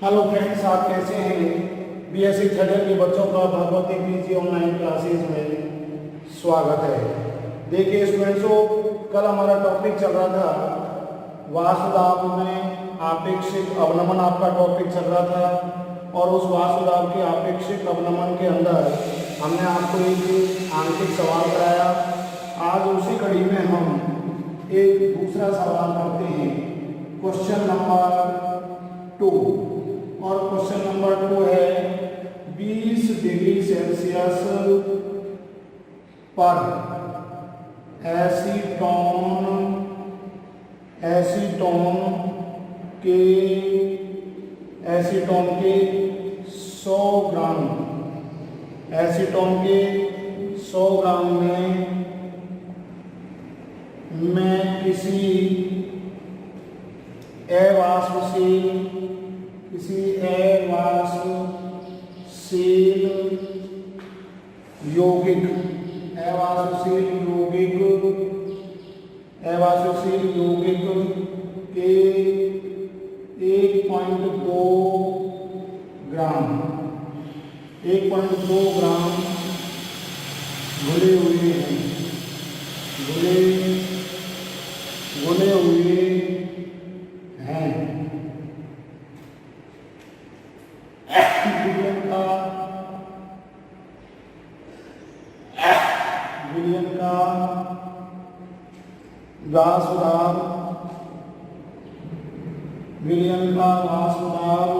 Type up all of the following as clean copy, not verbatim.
Hello friends, आप कैसे हैं? बीएससी थर्ड ईयर के बच्चों का भगवती पीजी ऑनलाइन क्लासेस में स्वागत है। देखिए स्टूडेंट्सों, कल हमारा टॉपिक चल रहा था वास्तुदाब में आपेक्षिक अवनमन, आपका टॉपिक चल रहा था। और उस वास्तुदाब के आपेक्षिक अवनमन के अंदर हमने आपको एक आंशिक सवाल कराया। आज उसी कड़ी में हम एक दूसरा सवाल करते हैं, क्वेश्चन नंबर 2। और क्वेश्चन नंबर 2 है 20 डिग्री सेल्सियस पर एसीटोन के 100 ग्राम में किसी अवाष्पशील यौगिक के 1.2 ग्राम घुले हुए हैं। विलयन का वाष्पदाब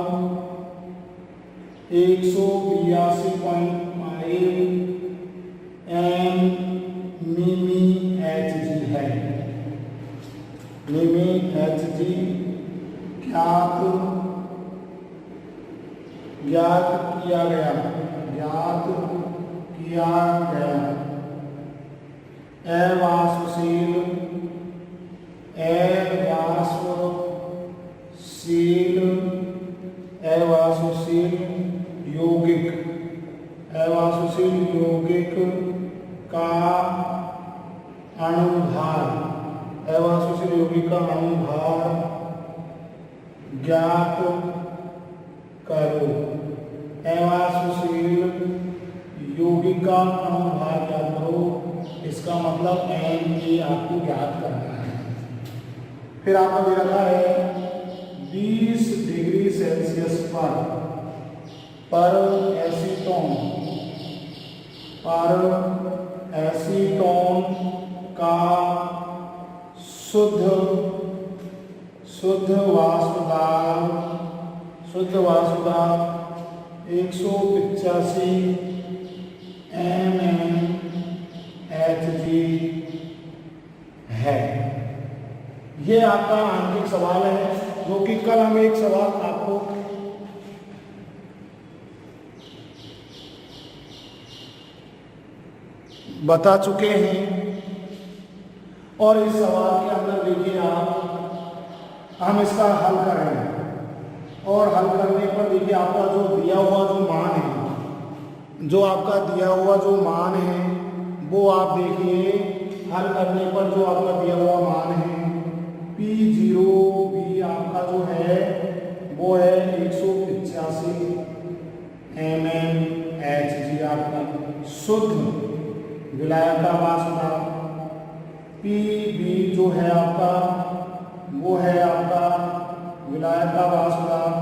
182.5 mmHg है। mmHg ज्ञात किया गया। अवाष्पशील यौगिक का अणुभार ज्ञात करो। अवाष्पशील यौगिक का अणुभार ज्ञात करो, इसका मतलब Na आपको ज्ञात करना है। फिर आपको दे रखा है 20 डिग्री सेल्सियस पर एसीटोन का शुद्ध वाष्पदाब 185 mmHg है। ये आपका आंतरिक सवाल है, जो कि कल हम एक सवाल आपको बता चुके हैं। और इस सवाल के अंदर देखिए हम इसका हल करेंगे। और हल करने पर देखिए आपका जो दिया हुआ जो मान है, वो आप देखिए हल करने पर जो आपका दिया हुआ मान है P0B आपका जो है वो है 185 mmHg आपका शुद्ध विलायक का वाष्पदाब। PB जो है आपका वो है आपका विलायक का वाष्पदाब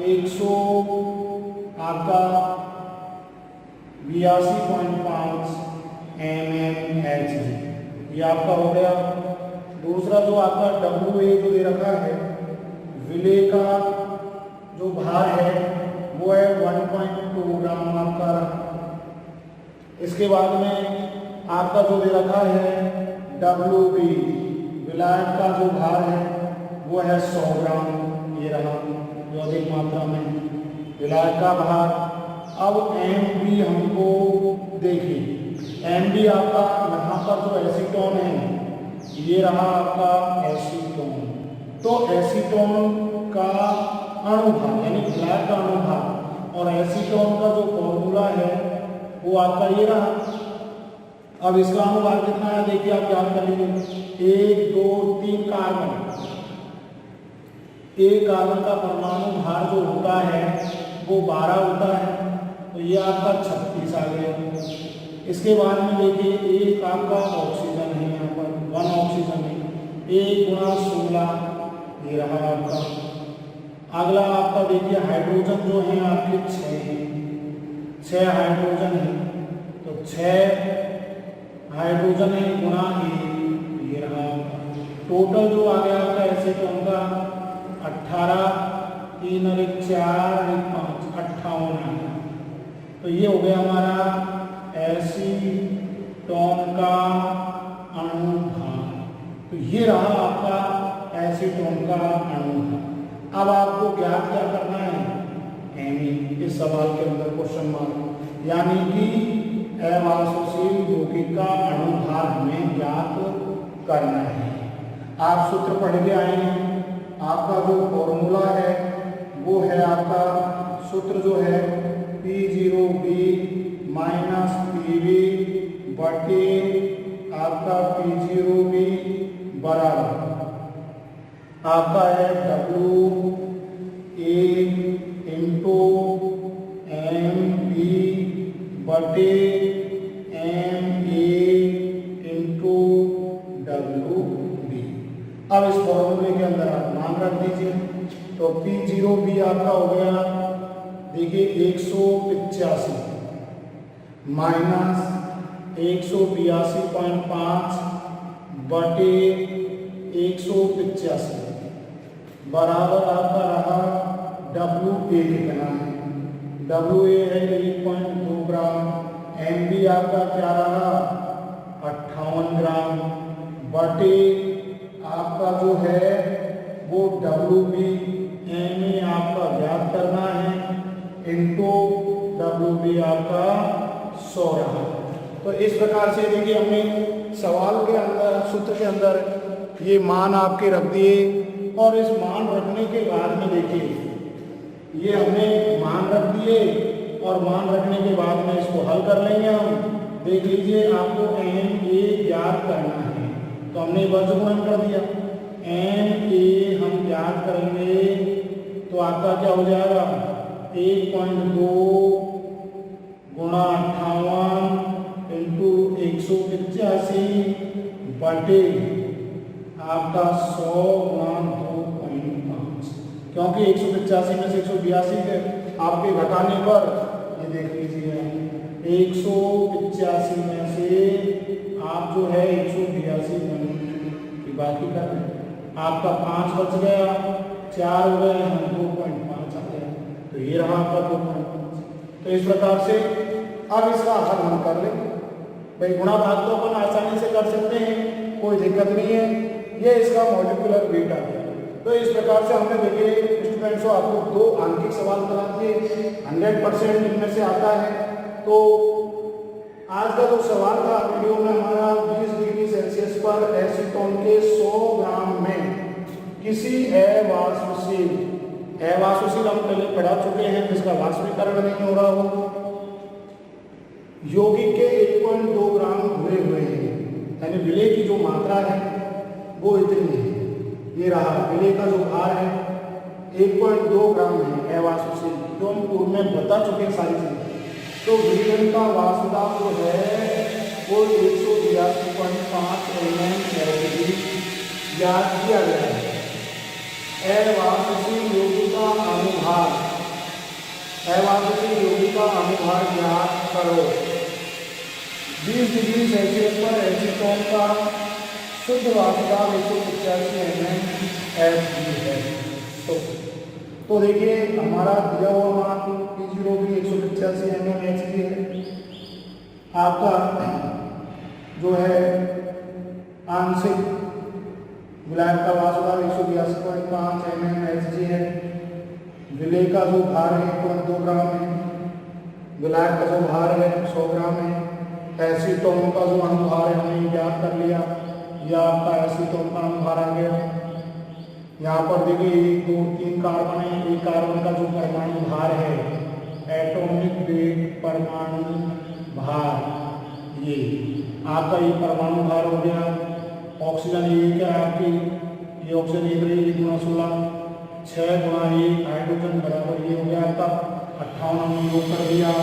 182.5 mmHg, ये आपका हो गया। दूसरा जो आपका WA जो दे रखा है, विलेय का जो भार है वो है 1.2 ग्राम आपका। इसके बाद में आपका जो दे रखा है WB विलायक का जो भार है वो है 100 ग्राम। ये रहा जो अधिक मात्रा में विलायक का भार। अब MB हमको देखिए, MB आपका यहाँ पर जो एसीटोन है, ये रहा आपका एसीटोन। तो एसीटोन का अणुभार यानी विलायक का अणुभार और एसीटोन का जो फॉर्मूला है वो आपका ये रहा। अब इसका अनुभार कितना है देखिए, आप याद कर लीजिए 1 2 3 कार्बन, एक कार्बन का परमाणु भार जो होता है वो 12 होता है, तो ये आपका 36 आ गया। इसके बाद में देखिए एक आपका ऑक्सीजन है, यहाँ पर 1 ऑक्सीजन है, 1 × 16 ये रहा आपका। अगला आपका देखिए हाइड्रोजन जो है आपके 6 हैं, 6 हाइड्रोजन है, तो 6 हाइड्रोजन है गुणा 1 ये रहा आपका। टोटल जो आ गया आपका एसीटोन का 18, 3 और 1 4 और 1 5 58 आ गया। तो ये हो गया हमारा एसीटोन का अणु भार। तो ये रहा आपका एसीटोन का अणु भार। अब आपको ज्ञात क्या करना है, एमी, इस सवाल के अंदर क्वेश्चन मार्क, यानी कि अवाष्पशील यौगिक का अणु भार हमें ज्ञात करना है। आप सूत्र पढ़ के आए हैं, आपका जो फॉर्मूला है वो है आपका सूत्र जो है P0B माइनस PV बटे आपका P0B बराबर आपका है WA इंटू MB बटे MA इंटू WB। अब इस फॉर्मूले के अंदर आप मान रख दीजिए, तो P0B आपका हो गया देखिए 185 माइनस 182.5 बटे 185 बराबर आपका रहा WA कितना है, WA है 1.2 ग्राम, MB आपका क्या रहा 58 ग्राम बटे आपका जो है वो WB MA आपका ज्ञात करना है इंटू WB आपका 100 रहा। तो इस प्रकार से देखिए हमने सवाल के अंदर सूत्र के अंदर ये मान आपके रख दिए, और इस मान रखने के बाद में देखिए ये हमने मान रख दिए, और मान रखने के बाद में इसको हल कर लेंगे हम। देख लीजिए आपको MA ज्ञात करना है, तो हमने वर्गमूल कर दिया, MA हम ज्ञात करेंगे तो आपका क्या हो जाएगा 1.2 गुणा 58 इंटू 185 बटे आपका 100 गुणा 2.5, क्योंकि 185 में से 182 के आपके घटाने पर ये देख लीजिए 185 में से आप जो है 182 की बाकी कर रहे हैं, आपका 5 बच गया, 4 हो गए, हम 2.5 आ गया, तो ये रहा आपका 2.5। तो इस प्रकार से अब इसका हल हम कर लें। भाई गुणा भाग तो अपन आसानी से कर सकते हैं, कोई दिक्कत नहीं है, ये इसका मॉलिक्यूलर वेट आ गया। तो इस प्रकार से हमने देखिए स्टूडेंट्स को आपको 2 आंकिक सवाल करा दिए, 100% इनमें से आता है। तो आज का जो सवाल था वीडियो में हमारा 20 डिग्री सेल्सियस पर एसीटोन के 100 ग्राम में किसी अवाष्पशील हम पहले पढ़ा चुके हैं जिसका वाष्पीकरण नहीं हो रहा हो, यौगिक के 1.2 ग्राम भरे हुए हैं, यानी विलेय की जो मात्रा है वो इतनी है। ये रहा विलेय का जो भार है 1.2 ग्राम है अवाष्पशील, जो हम पूर्व में बता चुके हैं सारी चीजें। तो विलेय का वाष्प दाब जो है वो 182.5 mm याद किया गया है। अवाष्पशील यौगिक का अनुभार, अवाष्पशील यौगिक का अनुभार ज्ञात करो। 20 डिग्री सेल्सियस पर एसीटोन का शुद्ध वाष्प दाब 185 mmHg है। तो देखिए हमारा दिया हुआ मान P0B 185 mmHg है। आपका जो है आंशिक विलायक का वाष्प दाब 182.5 mmHg है। विलेय का जो भार है 1.2 ग्राम है, विलायक का जो भार है 100 ग्राम है, एसीटोन का जो अनुभार है हमने ज्ञात कर लिया, यह आपका एसीटोन का अनुभार आ गया। यहाँ पर देखिए 1 2 3 कार्बन है, एक कार्बन का जो परमाणु भार है एटॉमिक वेट परमाणु भार, ये आपका ये परमाणु भार हो गया। ऑक्सीजन 1 है आपकी, ये ऑक्सीजन 1 रहेगी 16, 6 गुणा 1 हाइड्रोजन बराबर ये हो गया आपका 58 हमने योग कर दिया।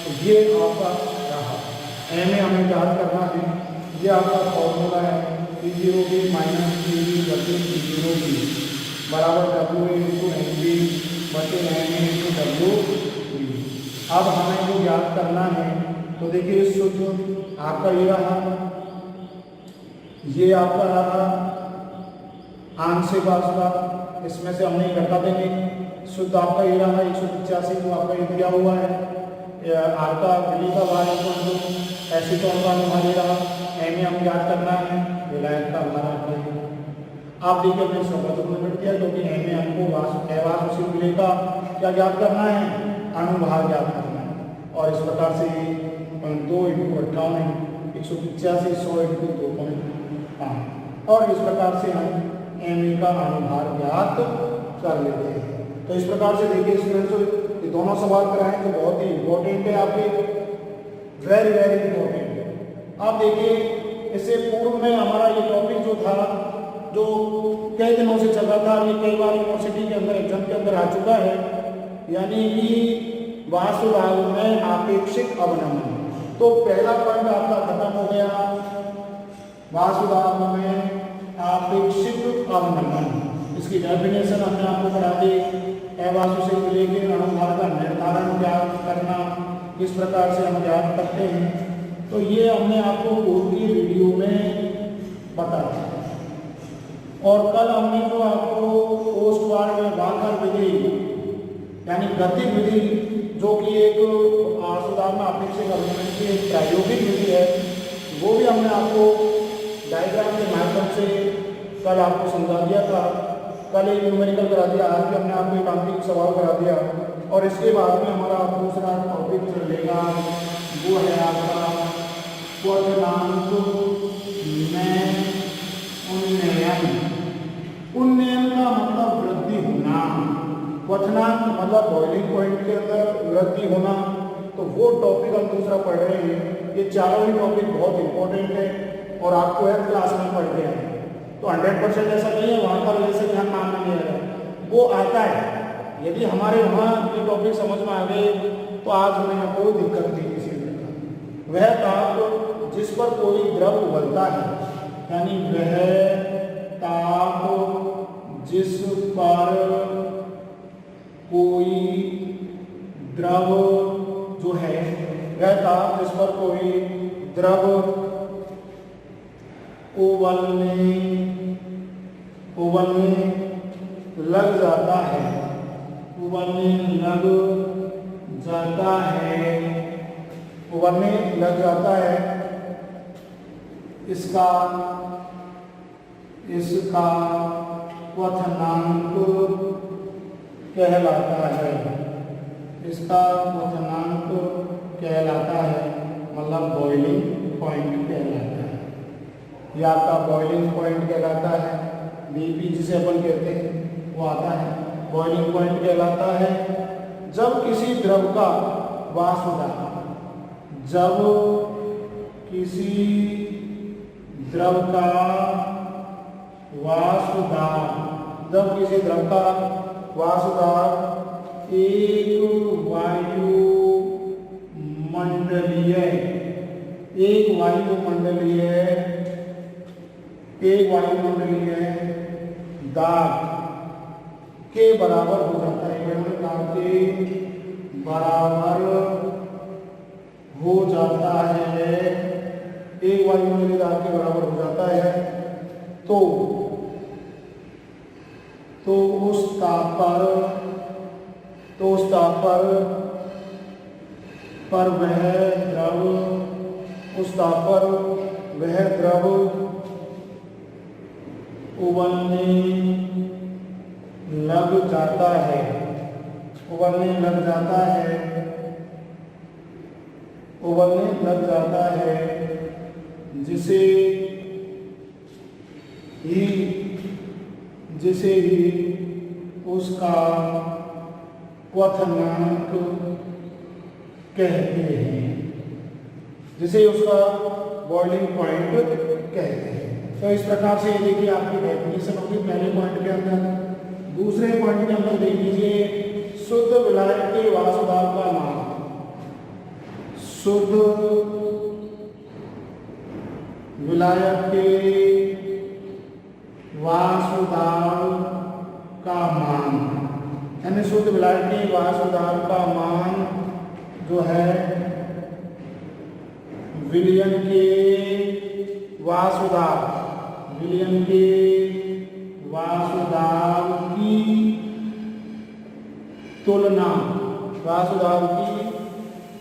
तो ये आपका रहा एम ए हमें याद करना है। ये आपका फॉर्मूला है P0B माइनस P बटे P0B बराबर W इंटू एम बी बटे M A into W B. अब हमें जो याद करना है तो देखिए शुद्ध आपका ये रहा, ये आपका रहा आंशिक वाष्पा, इसमें से हमने घटा देंगे। शुद्ध आपका ये रहा 185 जो आपका ये दिया हुआ है। आपका विली का भार एसीटोन का अनुभाग ये रहा। एम ए हमें याद करना है, विलायक का भार आपका। आप देखिए अपने समझ में मिट गया क्योंकि एम ए हमको अवाष्पशील विलेय का क्या याद करना है, अनुभाग याद करना है। और इस प्रकार से 2 इंटू 58 185 100 इंटू 2.5 और इस प्रकार से हम एम ए का अनुभाग ज्ञात कर लेते हैं। तो इस प्रकार से देखिए स्टूडेंट्स ये दोनों सवाल कराएं तो बहुत ही इंपॉर्टेंट है आपके, वेरी वेरी इंपॉर्टेंट है। आप देखिए इससे पूर्व में हमारा ये टॉपिक जो था जो कई दिनों से चल रहा था, ये कई बार यूनिवर्सिटी के अंदर एग्जाम के अंदर आ चुका है, यानी कि वाष्प दाब में आपेक्षिक अवनमन। तो पहला पॉइंट आपका खत्म हो गया, वाष्प दाब में आपेक्षिक अवनमन। इसकी डेफिनेशन हमने आपको पढ़ा दी, अवाष्पशील विलेय के अनुभाग का निर्धारण ज्ञात करना, किस प्रकार से हम ज्ञात करते हैं। तो ये हमने आपको पूर्व की वीडियो में बताया। और कल हमने जो आपको पोस्ट वार्ड में वाकर विधि यानी गति विधि जो कि एक सुधार में अपेक्षित अवनमन की एक प्रायोगिक विधि है, वो भी हमने आपको डायग्राम के माध्यम से कल आपको समझा दिया था। कल एक न्यूमेरिकल करा दिया, आज भी हमने आपको एक अंतिम सवाल करा दिया। और इसके बाद में हमारा दूसरा टॉपिक चलेगा, वो है आपका क्वथनांक में उन्नयन। उन्नयन का मतलब वृद्धि होना, क्वथनांक मतलब बॉइलिंग पॉइंट के अंदर वृद्धि होना। तो वो टॉपिक हम दूसरा पढ़ रहे हैं। ये चारों ही टॉपिक बहुत इंपॉर्टेंट है और आपको हर क्लास में पढ़ रहे हैं। तो 100% ऐसा नहीं है वहाँ का वजह से ध्यान मानना नहीं आएगा, वो आता है। यदि हमारे वहाँ ये टॉपिक समझ में आ गए तो आज हमें कोई दिक्कत नहीं किसी प्रकार। वह ताप जिस पर कोई द्रव उबलता है, यानी वह ताप जिस पर कोई द्रव जो है, वह ताप जिस पर कोई द्रव उबलने लग जाता है, उबलने लग जाता है, इसका क्वथनांक कहलाता है। इसका क्वथनांक कहलाता है, मतलब बॉइलिंग पॉइंट कहलाता है। यह आपका बॉइलिंग पॉइंट कहलाता है, बीपी जिसे अपन कहते हैं वो आता है, बॉइलिंग पॉइंट कहलाता है। जब किसी द्रव का वाष्प दाब, जब किसी द्रव का वाष्प दाब एक वायुमंडलीय दाब के बराबर हो जाता है, दाब के बराबर हो जाता है, एक वायुमंडलीय दाब के बराबर हो जाता है। तो उस ताप पर वह द्रव उबलने लग जाता है, जिसे ही उसका क्वथनांक कहते हैं, जिसे उसका बॉइलिंग पॉइंट कहते हैं। तो इस प्रकार से देखिए आपकी डेफिनेशन होगी पहले पॉइंट के अंदर, दूसरे पॉइंट के अंदर देख लीजिए, शुद्ध विलायक के वासुदाव का मान, शुद्ध विलायक के वासुदाव का मान, यानी शुद्ध विलायक के वासुदाव का मान जो है विलयन के वासुदाव, विलयन के वासुदाव की तुलना, वासुदाव की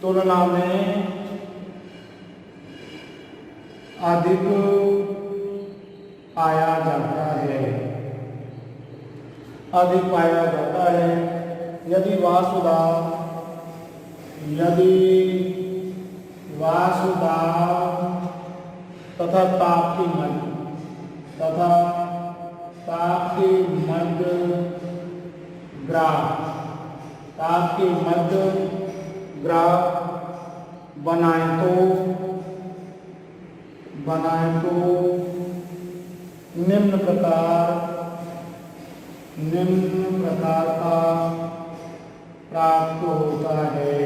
तुलना में अधिक पाया जाता है, अधिक पाया जाता है यदि वासुदाव तथा ताप के मध्य ग्राफ, ताप के मध्य ग्राफ बनाए तो निम्न प्रकार का प्राप्त होता है।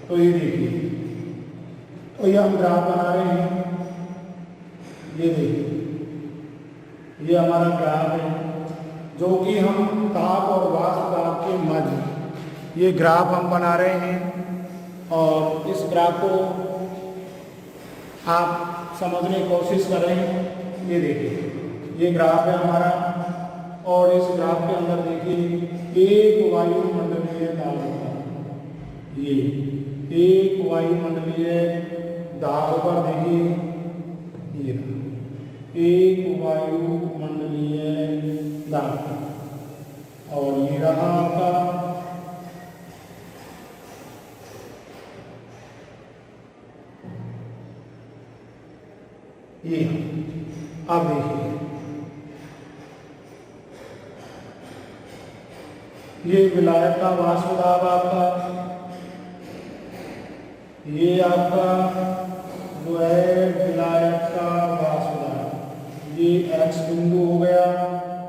तो ये देखिए, तो ये हम ग्राफ बना रहे हैं, ये देखिए ये हमारा ग्राफ है जो कि हम ताप और वाष्प के मध्य ये ग्राफ हम बना रहे हैं। और इस ग्राफ को आप समझने की कोशिश कर रहे हैं। ये देखिए ये ग्राफ है हमारा, और इस ग्राफ के अंदर देखिए एक वायुमंडलीय दाब, ये एक वायुमंडलीय दाब पर देखिए ये एक वायुमंडलीय दाब, और ये रहा आपका ये। अब देखिए ये विलायक का वाष्पदाब आपका, ये आपका जो है विलायक का वाष्पदाब, ये एक्स बिंदु हो गया,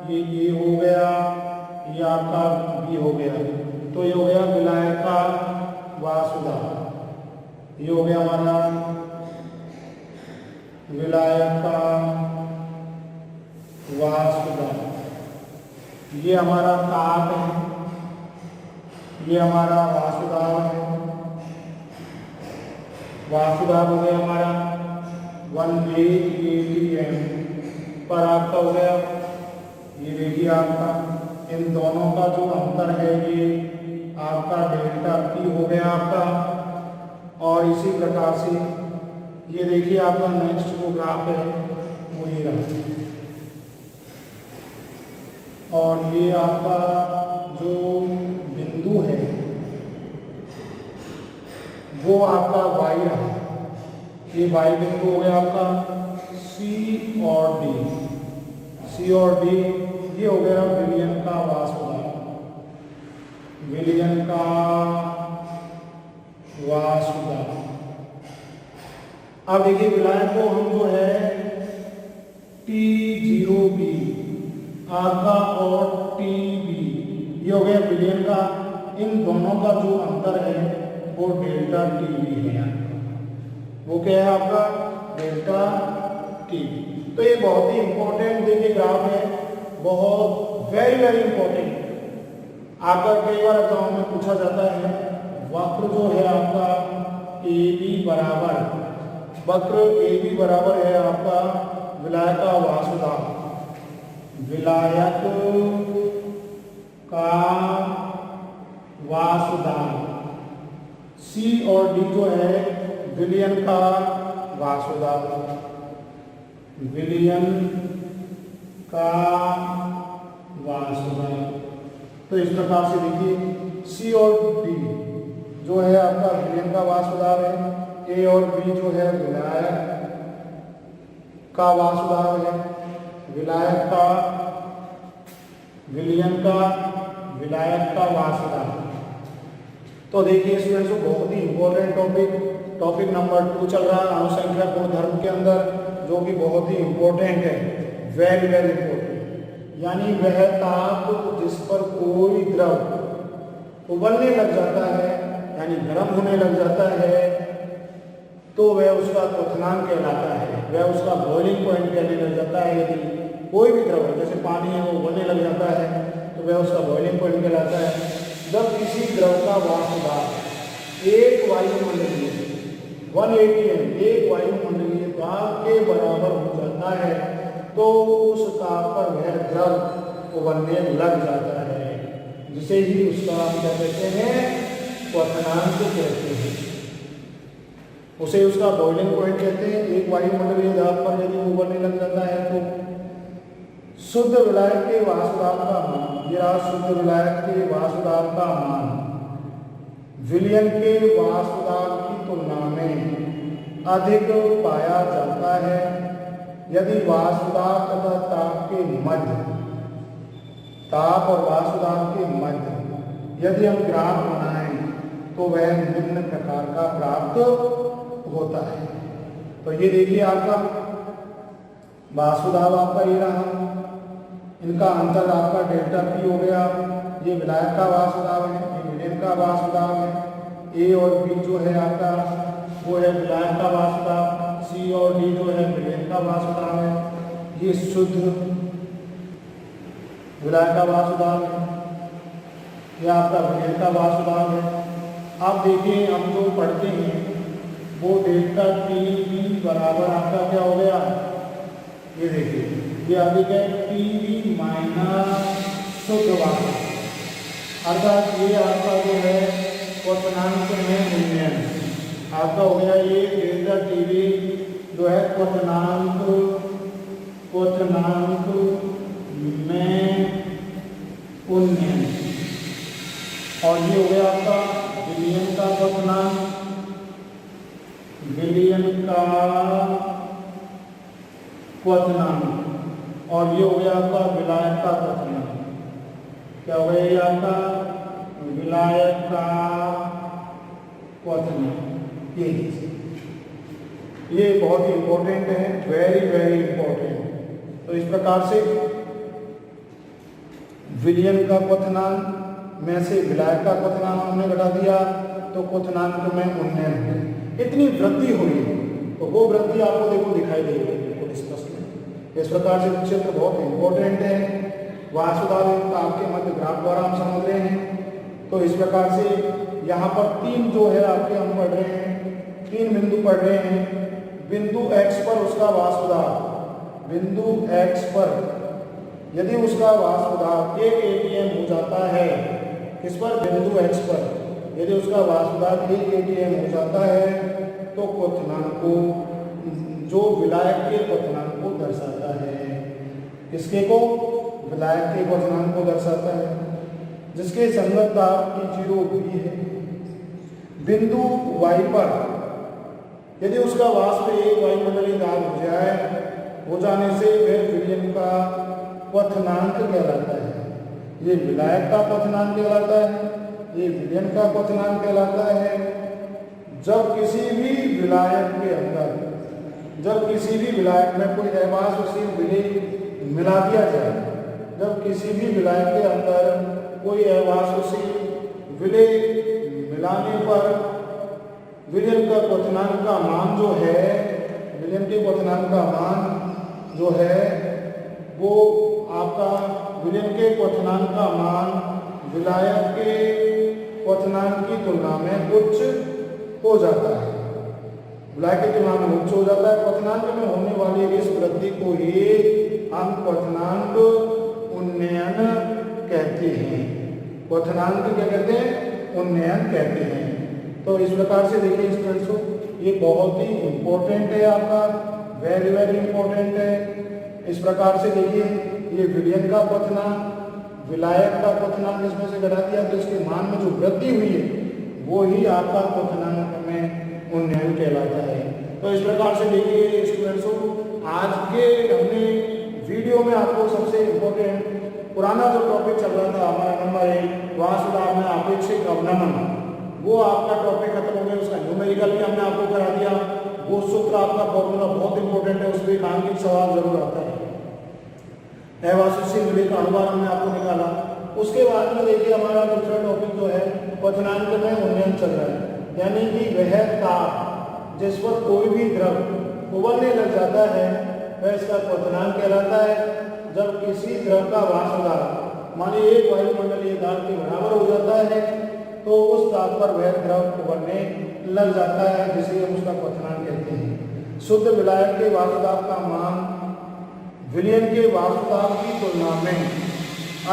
ये ए हो गया, ये आपका बी हो गया। तो ये हो गया विलायक का वाष्पदाब, ये हो गया हमारा विलायक का वाष्पदाब। ये हमारा ताप है, ये हमारा वाष्पदाब है, वाष्पदाब हो गया हमारा 1880 atm पर आपका हो गया। ये देखिए आपका इन दोनों का जो अंतर है ये आपका डेल्टा टी हो गया आपका। और इसी प्रकार से ये देखिए आपका नेक्स्ट जो ग्राफ है वो ये रहा, और ये आपका जो बिंदु है वो आपका वाई रहा, ये वाई बिंदु हो गया आपका सी और डी, सी और डी ये हो गया विलयन का वाष्पदाब, विलयन का वाष्पदाब। अब देखिए विलायक को हम जो है T0B आपका और TB ये हो गया विलयन का, इन दोनों का जो अंतर है वो डेल्टा TB है, वो क्या है आपका डेल्टा TB। तो ये बहुत ही इंपॉर्टेंट देखिए ग्राफ है, बहुत वेरी इंपॉर्टेंट। आपका कई बार एग्जाम में पूछा जाता है वक्र जो है आपका AB बराबर, वक्र AB बराबर है आपका विलायक का वाष्पदाब, विलायक का वाष्पदाब, C और D जो है विलयन का वाष्पदाब, विलयन का वाष्पदाब। तो इस प्रकार से देखिए C और D जो है आपका विलयन का वाष्पदाब है, A और B जो है विलायक का वाष्पदाब है, विलायक का विलयन का विलायक का वाष्पदाब। तो देखिए स्टूडेंट्स बहुत ही इंपॉर्टेंट टॉपिक नंबर 2 चल रहा है अणुसंख्या गुणधर्म के अंदर, जो कि बहुत ही इंपॉर्टेंट है, वेरी इंपॉर्टेंट। यानी वह ताप जिस पर कोई द्रव उबलने लग जाता है यानी गर्म होने लग जाता है तो वह उसका क्वथनांक कहलाता है, वह उसका बॉइलिंग पॉइंट कहने लग जाता है। यदि कोई भी द्रव जैसे पानी है वो उबलने लग जाता है तो वह उसका बॉइलिंग पॉइंट कहलाता है। जब किसी द्रव का वाष्प दाब एक वायुमंडलीय 180 m एक वायुमंडलीय दाब के बराबर हो जाता है तो उस ताप पर वह द्रव उबलने लग जाता है, जिसे ही उसका हम क्या कहते हैं, क्वथनांक कहते हैं। उसे उसका बॉइलिंग पॉइंट कहते हैं। एक वायुमंडलीय दाब पर यदि उबलने लग जाता है तो शुद्ध विलायक के वाष्प दाब का मान, यह शुद्ध विलायक के वाष्प दाब का मान विलयन के वाष्प दाब की तुलना में अधिक पाया जाता है यदि वाष्प दाब तथा ताप के मध्य, ताप और वाष्प दाब के मध्य यदि हम ग्राफ बनाएं तो वह निम्न प्रकार का प्राप्त होता है। तो ये देखिए आपका वाष्प दाब आपका ये रहा, इनका अंतर आपका डेल्टा पी हो गया, ये विलायक का वाष्प दाब है, ये विलयन का वाष्प दाब है। ए और बी जो है आपका वो है विलायक का वाष्प दाब, सी और डी जो है विलयन का वाष्प दाब है, ये शुद्ध विलायक का वाष्प दाब है, यह आपका विलयन का वाष्प दाब है। आप देखिए हम जो पढ़ते हैं वो डेल्टा टी वी बराबर आपका क्या हो गया, ये देखिए ये अधिक है टी वी माइनस शुद्ध वाष्प, अर्थात ये आपका जो है क्वथनांक में उन्नयन आपका हो गया। ये डेल्टा टी वी जो है क्वथनांक में उन्नयन, और ये हो गया आपका विलयन का क्वथनांक, विलयन का क्वथनांक, और ये हो गया आपका विलायक का क्वथनांक। क्या हो गया ये आपका विलायक का क्वथनांक। ये बहुत ही इंपॉर्टेंट है, वेरी वेरी इंपॉर्टेंट। तो इस प्रकार से विलयन का क्वथनांक में से विलायक का क्वथनांक हमने घटा दिया तो क्वथनांक में उन्नयन है, इतनी वृद्धि हुई तो वो वृद्धि आपको देखो दिखाई देगी बिल्कुल स्पष्ट में। इस प्रकार से क्षेत्र बहुत इंपॉर्टेंट है। वाष्प दाब एवं ताप के मध्य ग्राफ द्वारा हम समझ रहे हैं। तो इस प्रकार से यहाँ पर तीन जो है आपके हम पढ़ रहे हैं, तीन बिंदु पढ़ रहे हैं। बिंदु x पर उसका वाष्प दाब, बिंदु x पर यदि उसका वाष्प दाब 1 atm हो जाता है, किस पर, बिंदु x पर यदि उसका वाष्प दाब 1 atm हो जाता है तो क्वथनांक को, जो विलायक के क्वथनांक को दर्शाता है, किसके को, विलायक के क्वथनांक को दर्शाता है, जिसके संगत दाब T0 भी है। बिंदु y पर यदि उसका वाष्प एक वायुमंडलीय दाब हो जाने से वह विलयन का क्वथनांक कहलाता है, ये विलायक का क्वथनांक कहलाता है, ये विलयन का क्वथनांक कहलाता है। जब किसी भी विलायक के अंदर, जब किसी भी विलायक में कोई अवाष्पशील विलेय मिला दिया जाए, जब किसी भी विलायक के अंदर कोई अवाष्पशील विलेय मिलाने पर विलयन का क्वथनांक का मान जो है, विलयन के क्वथनांक का मान जो है वो आपका विलयन के क्वथनांक का मान विलायक के क्वथनांक की तुलना में उच्च हो जाता है, विलायक की तुलना में उच्च हो जाता है। क्वथनांक में होने वाली इस वृद्धि को ही हम क्वथनांक उन्नयन कहते हैं। क्वथनांक क्या कहते हैं, उन्नयन कहते हैं। तो इस प्रकार से देखिए स्टूडेंट्स, ये बहुत ही इंपॉर्टेंट है आपका, वेरी वेरी इंपॉर्टेंट है। इस प्रकार से देखिए ये विलयन का क्वथनांक, विलायक का क्वथनांक इसमें से घटा दिया तो इसके मान में जो वृद्धि हुई है वो ही आपका क्वथनांक में उन्नयन कहलाता है। तो इस प्रकार से देखिए स्टूडेंट्स, आज के हमने वीडियो में आपको सबसे इम्पोर्टेंट पुराना जो टॉपिक चल रहा था हमारा नंबर 1 वाष्प दाब में आपेक्षिक अवनमन, वो आपका टॉपिक खत्म हो गया। उसका न्यूमेरिकल भी हमने आपको करा दिया। वो सूत्र आपका फॉर्मूला बहुत इंपॉर्टेंट है, उसमें एक आंतरिक सवाल जरूर आता है। अवासुशील विलेय का अनुमान हमने आपको निकाला। उसके बाद में देखिए हमारा दूसरा टॉपिक जो है क्वथनांक में उन्नयन चल रहा है, यानी कि वह ताप जिस पर कोई भी द्रव उबलने लग जाता है वह इसका क्वथनांक कहलाता है। जब किसी द्रव का वाष्प दाब मानिए 1 वायुमंडलीय दाब के बराबर हो जाता है तो उस ताप पर वह द्रव उबलने लग जाता है, जिसे हम उसका क्वथनांक कहते हैं। शुद्ध विलायक के वाष्प दाब का मान विलयन के वाष्प दाब की तुलना में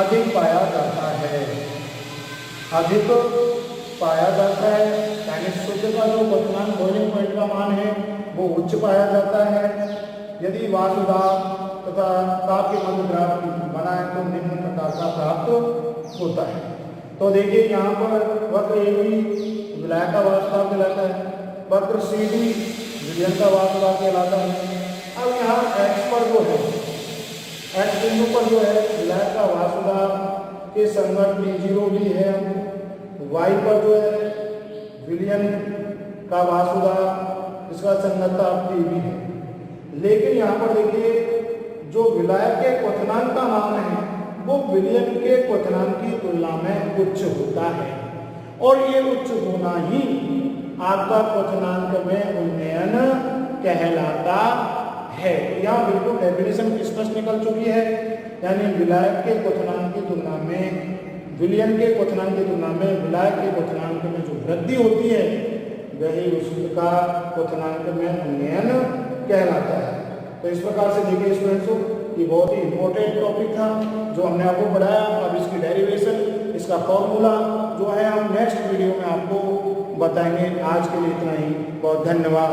अधिक पाया जाता है, अधिक पाया जाता है, यानी शुद्ध का जो क्वथनांक बॉइलिंग पॉइंट का मान है वो उच्च पाया जाता है यदि वाष्प दाब तथा ताप के मध्य ग्राफ बनाए तो निम्न प्रकार का प्राप्त होता है। तो देखिए यहाँ पर वक्र AB विलायक का वाष्प दाब कहलाता है, वक्र CD विलयन का वाष्प दाब कहलाता है। अब यहाँ X पर जो है, X बिंदु पर जो है विलायक का वाष्प दाब के संगत T0 भी है, Y पर जो है विलयन का वाष्प दाब इसका संगत T भी है। लेकिन यहाँ पर देखिए जो विलायक के क्वथनांक का मान है वो विलयन के क्वथनांक की तुलना में उच्च होता है, और ये उच्च होना ही आपका क्वथनांक में उन्नयन कहलाता है। तो यहाँ बिल्कुल डेफिनेशन स्पष्ट निकल चुकी है, यानी विलायक के क्वथनांक की तुलना में विलयन के क्वथनांक की तुलना में विलायक के क्वथनांक में जो वृद्धि होती है वही उसका क्वथनांक में उन्नयन कहलाता है। तो इस प्रकार से देखिए स्टूडेंट्सों, ये बहुत ही इंपॉर्टेंट टॉपिक था जो हमने आपको पढ़ाया। अब इसकी डेरिवेशन, इसका फॉर्मूला जो है हम नेक्स्ट वीडियो में आपको बताएंगे। आज के लिए इतना ही, बहुत धन्यवाद।